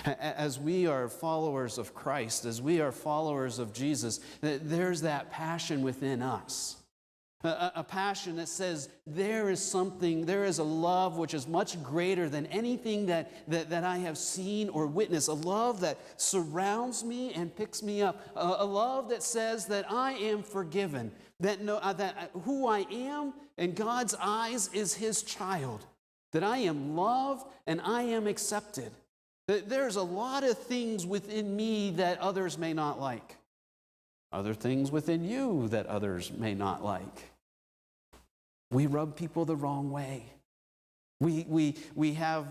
As we are followers of Christ, as we are followers of Jesus, there's that passion within us. A passion that says there is a love which is much greater than anything that I have seen or witnessed. A love that surrounds me and picks me up. A love that says that I am forgiven. That who I am in God's eyes is His child. That I am loved and I am accepted. That there's a lot of things within me that others may not like. Other things within you that others may not like. We rub people the wrong way. We have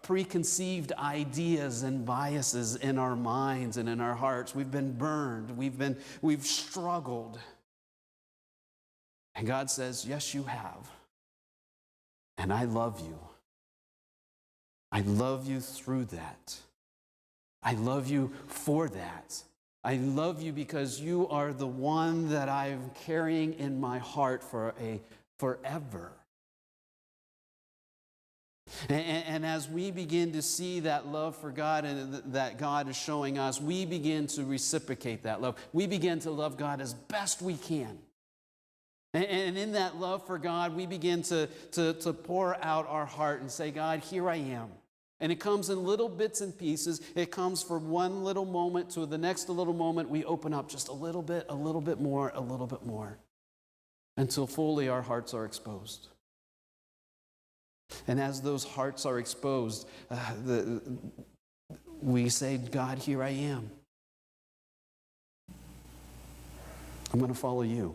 preconceived ideas and biases in our minds and in our hearts. We've been burned. We've struggled. And God says, yes, you have. And I love you. I love you through that. I love you for that. I love you because you are the one that I'm carrying in my heart forever. And as we begin to see that love for God and that God is showing us, we begin to reciprocate that love. We begin to love God as best we can. And in that love for God, we begin to pour out our heart and say, God, here I am. And it comes in little bits and pieces. It comes from one little moment to the next little moment. We open up just a little bit more, until fully our hearts are exposed. And as those hearts are exposed, we say, God, here I am. I'm going to follow you.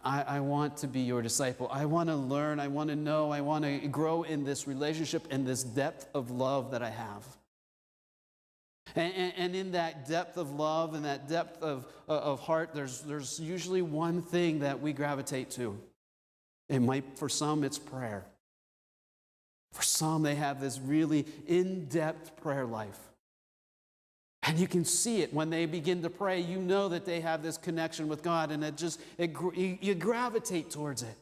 I want to be your disciple. I want to learn. I want to know. I want to grow in this relationship and this depth of love that I have. And in that depth of love and that depth of heart, there's usually one thing that we gravitate to. For some, it's prayer. For some, they have this really in-depth prayer life. And you can see it when they begin to pray. You know that they have this connection with God, and you gravitate towards it.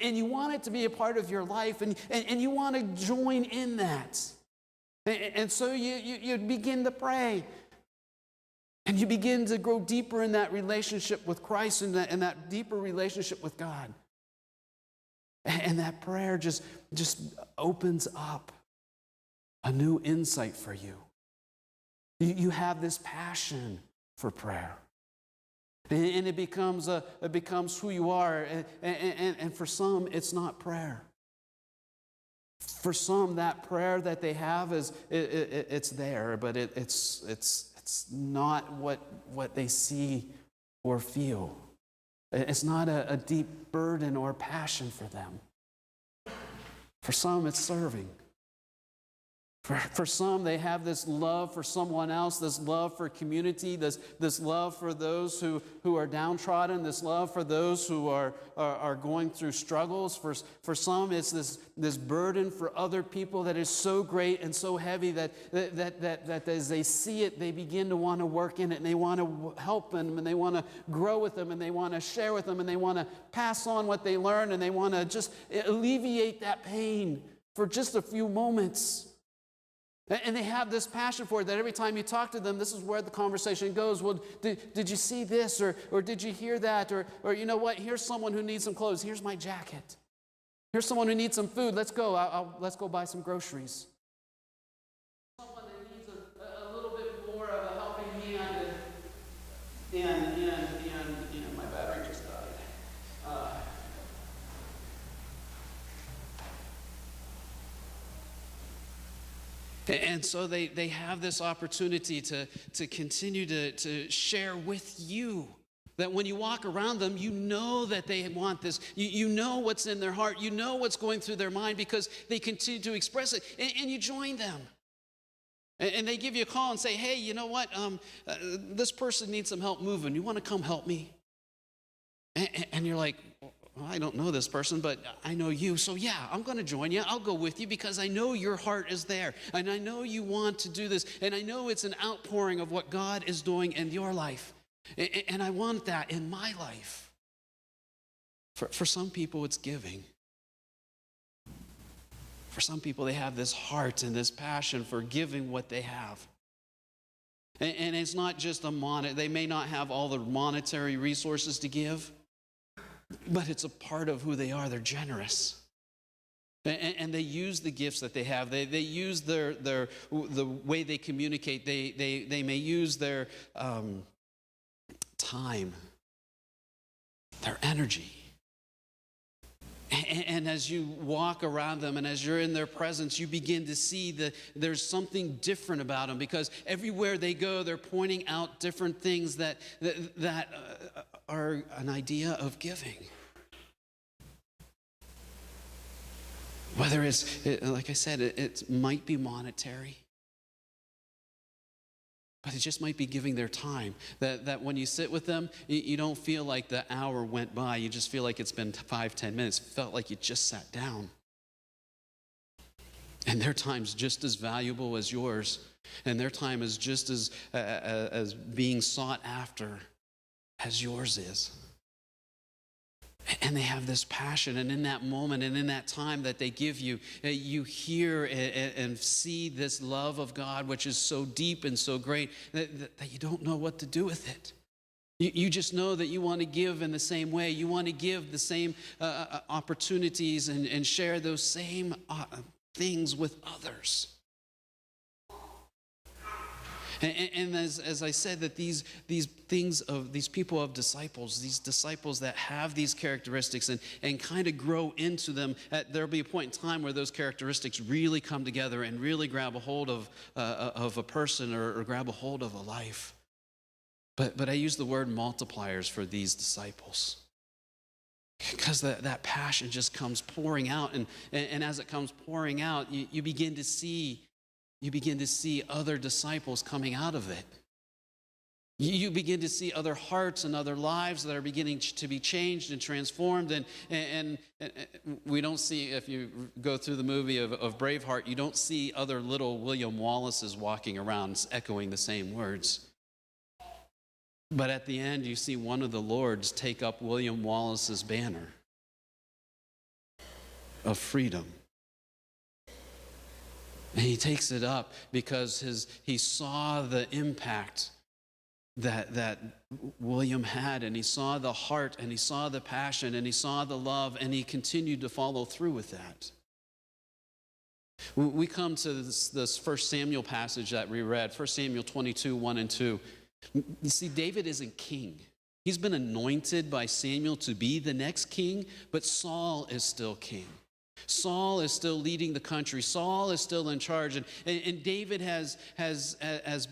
And you want it to be a part of your life, and you want to join in that. And so you begin to pray. And you begin to grow deeper in that relationship with Christ and that deeper relationship with God. And that prayer just opens up a new insight for you. You have this passion for prayer. And it becomes who you are. And for some, it's not prayer. For some, that prayer that they have it's there, but it's not what they see or feel. It's not a deep burden or passion for them. For some, it's serving. For some, they have this love for someone else, this love for community, this love for those who are downtrodden, this love for those who are going through struggles. For some, it's this burden for other people that is so great and so heavy that as they see it, they begin to want to work in it, and they want to help them, and they want to grow with them, and they want to share with them, and they want to pass on what they learn, and they want to just alleviate that pain for just a few moments. And they have this passion for it that every time you talk to them, this is where the conversation goes. Well, did you see this? Or did you hear that? Or you know what? Here's someone who needs some clothes. Here's my jacket. Here's someone who needs some food. Let's go. Let's go buy some groceries. Someone that needs a little bit more of a helping hand. And my battery just died. And so they have this opportunity to continue to share with you. That when you walk around them, you know that they want this. You know what's in their heart. You know what's going through their mind because they continue to express it. And you join them. And they give you a call and say, hey, you know what? This person needs some help moving. You want to come help me? And you're like, well, I don't know this person, but I know you. So yeah, I'm going to join you. I'll go with you because I know your heart is there. And I know you want to do this. And I know it's an outpouring of what God is doing in your life. And I want that in my life. For some people, it's giving. For some people, they have this heart and this passion for giving what they have. And it's not just they may not have all the monetary resources to give, but it's a part of who they are. They're generous. And they use the gifts that they have. They use the way they communicate. They may use their time, their energy. And as you walk around them and as you're in their presence, you begin to see that there's something different about them, because everywhere they go, they're pointing out different things that are an idea of giving. Whether it's, like I said, it might be monetary, but it just might be giving their time. That when you sit with them, you don't feel like the hour went by. You just feel like it's been 5-10 minutes. It felt like you just sat down. And their time's just as valuable as yours. And their time is just as being sought after as yours is. And they have this passion, and in that moment and in that time that they give you, you hear and see this love of God, which is so deep and so great that you don't know what to do with it. You just know that you want to give in the same way. You want to give the same opportunities and share those same things with others. And as I said, that these people of disciples, these disciples that have these characteristics and kind of grow into them, there'll be a point in time where those characteristics really come together and really grab a hold of a person or grab a hold of a life. But I use the word multipliers for these disciples, because that passion just comes pouring out, and as it comes pouring out, you begin to see other disciples coming out of it. You begin to see other hearts and other lives that are beginning to be changed and transformed. And we don't see, if you go through the movie of Braveheart, you don't see other little William Wallaces walking around echoing the same words. But at the end, you see one of the lords take up William Wallace's banner of freedom. And he takes it up because he saw the impact that William had, and he saw the heart, and he saw the passion, and he saw the love, and he continued to follow through with that. We come to this 1 Samuel passage that we read, 1 Samuel 22, 1 and 2. You see, David isn't king. He's been anointed by Samuel to be the next king, but Saul is still king. Saul is still leading the country. Saul is still in charge. And David has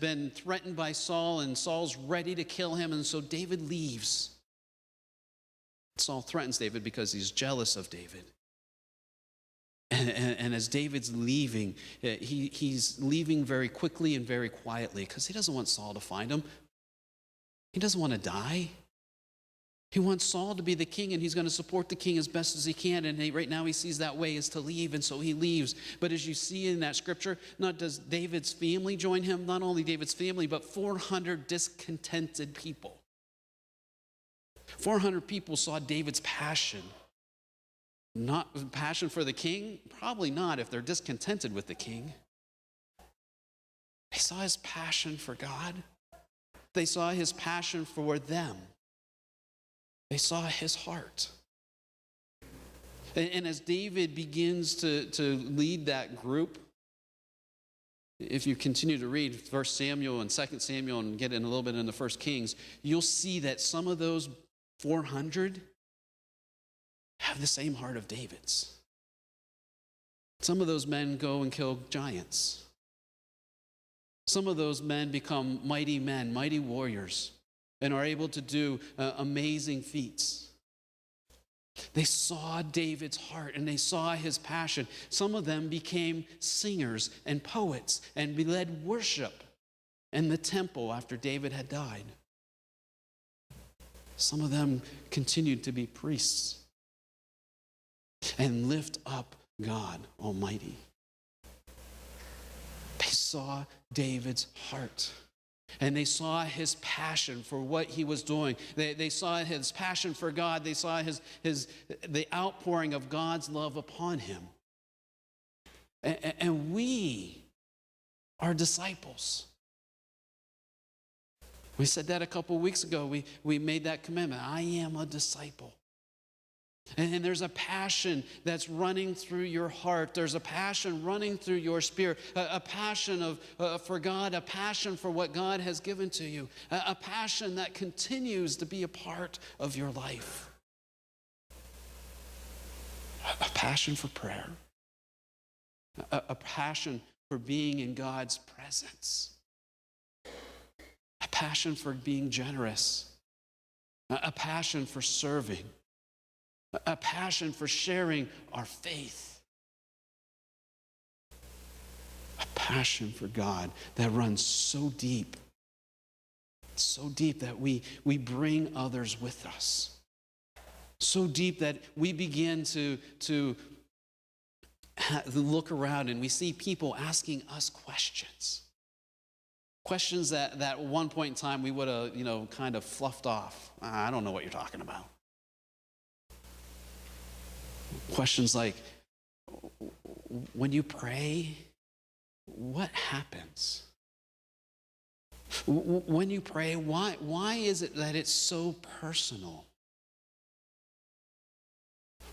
been threatened by Saul, and Saul's ready to kill him. And so David leaves. Saul threatens David because he's jealous of David. And as David's leaving, he's leaving very quickly and very quietly because he doesn't want Saul to find him. He doesn't want to die. He wants Saul to be the king, and he's going to support the king as best as he can. And right now he sees that way is to leave, and so he leaves. But as you see in that scripture, not does David's family join him, not only David's family, but 400 discontented people. 400 people saw David's passion. Not passion for the king? Probably not if they're discontented with the king. They saw his passion for God. They saw his passion for them. They saw his heart. And as David begins to lead that group, if you continue to read 1 Samuel and 2 Samuel and get in a little bit into 1 Kings, you'll see that some of those 400 have the same heart of David's. Some of those men go and kill giants. Some of those men become mighty men, mighty warriors, and are able to do amazing feats. They saw David's heart and they saw his passion. Some of them became singers and poets and led worship in the temple after David had died. Some of them continued to be priests and lift up God Almighty. They saw David's heart. And they saw his passion for what he was doing. They saw his passion for God. They saw the outpouring of God's love upon him. And we are disciples. We said that a couple weeks ago. We made that commitment. I am a disciple. And there's a passion that's running through your heart. There's a passion running through your spirit. A passion for God, a passion for what God has given to you. A passion that continues to be a part of your life. A passion for prayer. A passion for being in God's presence. A passion for being generous. A passion for serving. A passion for sharing our faith. A passion for God that runs so deep that we bring others with us. So deep that we begin to look around and we see people asking us questions. Questions that at one point in time we would have, kind of fluffed off. I don't know what you're talking about. Questions like, when you pray, what happens? When you pray, why is it that it's so personal?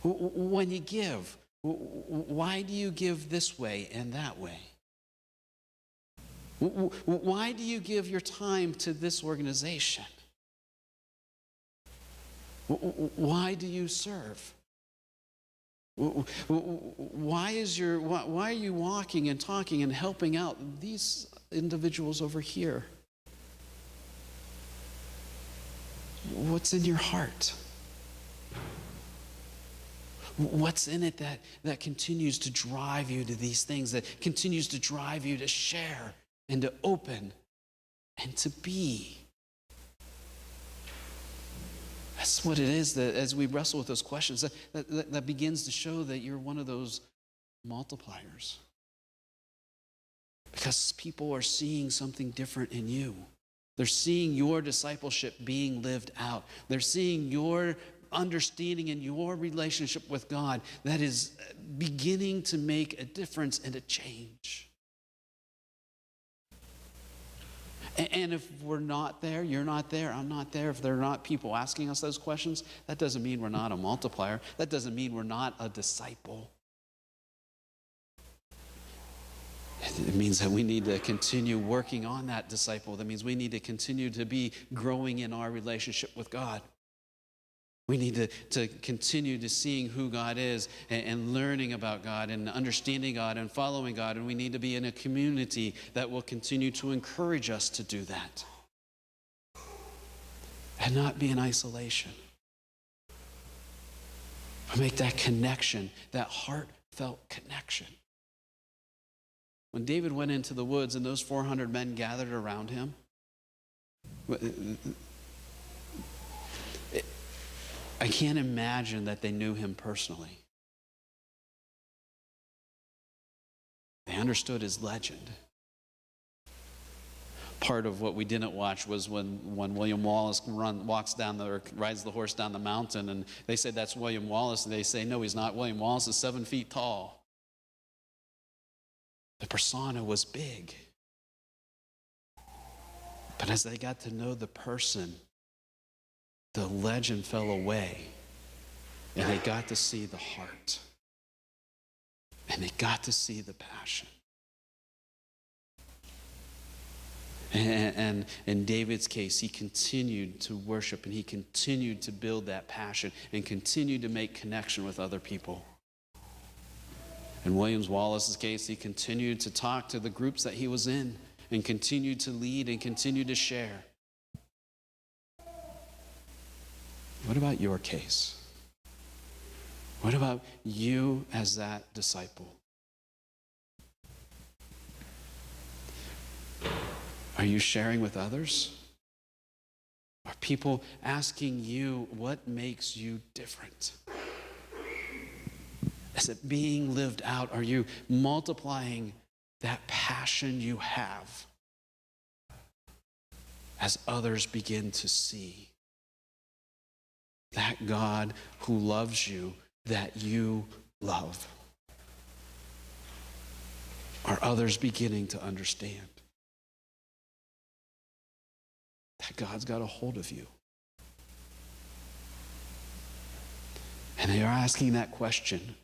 When you give, why do you give this way and that way? Why do you give your time to this organization? Why do you serve? Why are you walking and talking and helping out these individuals over here? What's in your heart? What's in it that continues to drive you to these things, that continues to drive you to share and to open and to be? That's what it is that as we wrestle with those questions, that begins to show that you're one of those multipliers. Because people are seeing something different in you. They're seeing your discipleship being lived out. They're seeing your understanding in your relationship with God that is beginning to make a difference and a change. And if we're not there, you're not there, I'm not there, if there are not people asking us those questions, that doesn't mean we're not a multiplier. That doesn't mean we're not a disciple. It means that we need to continue working on that disciple. That means we need to continue to be growing in our relationship with God. We need to continue to seeing who God is and learning about God and understanding God and following God. And we need to be in a community that will continue to encourage us to do that. And not be in isolation. But make that connection, that heartfelt connection. When David went into the woods and those 400 men gathered around him, I can't imagine that they knew him personally. They understood his legend. Part of what we didn't watch was when William Wallace rides the horse down the mountain, and they said that's William Wallace, and they say, no, he's not. William Wallace is 7 feet tall. The persona was big. But as they got to know the person, the legend fell away, and they got to see the heart, and they got to see the passion. And in David's case, he continued to worship, and he continued to build that passion and continued to make connection with other people. In William Wallace's case, he continued to talk to the groups that he was in and continued to lead and continued to share. What about your case? What about you as that disciple? Are you sharing with others? Are people asking you what makes you different? Is it being lived out? Are you multiplying that passion you have as others begin to see that God who loves you, that you love? Are others beginning to understand that God's got a hold of you? And they are asking that question,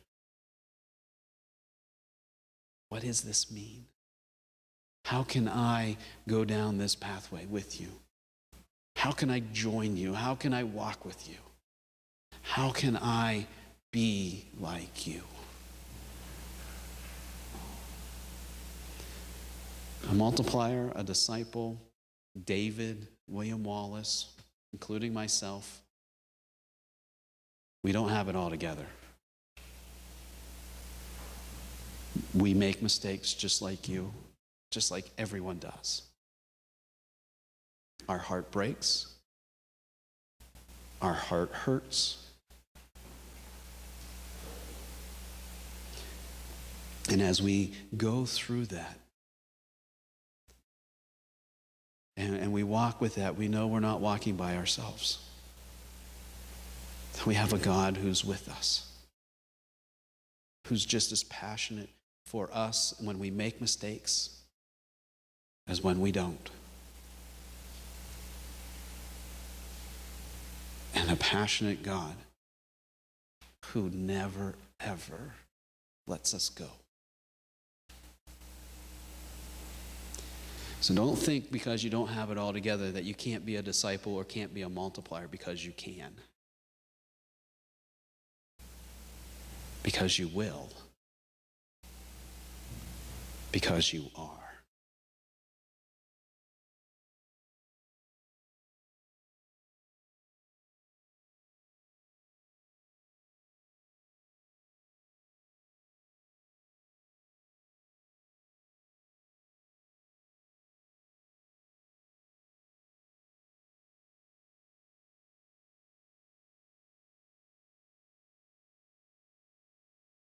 what does this mean? How can I go down this pathway with you? How can I join you? How can I walk with you? How can I be like you? A multiplier, a disciple, David, William Wallace, including myself, we don't have it all together. We make mistakes just like you, just like everyone does. Our heart breaks. Our heart hurts. And as we go through that, and we walk with that, we know we're not walking by ourselves. We have a God who's with us, who's just as passionate for us when we make mistakes as when we don't. And a passionate God who never, ever lets us go. So don't think because you don't have it all together that you can't be a disciple or can't be a multiplier, because you can. Because you will. Because you are.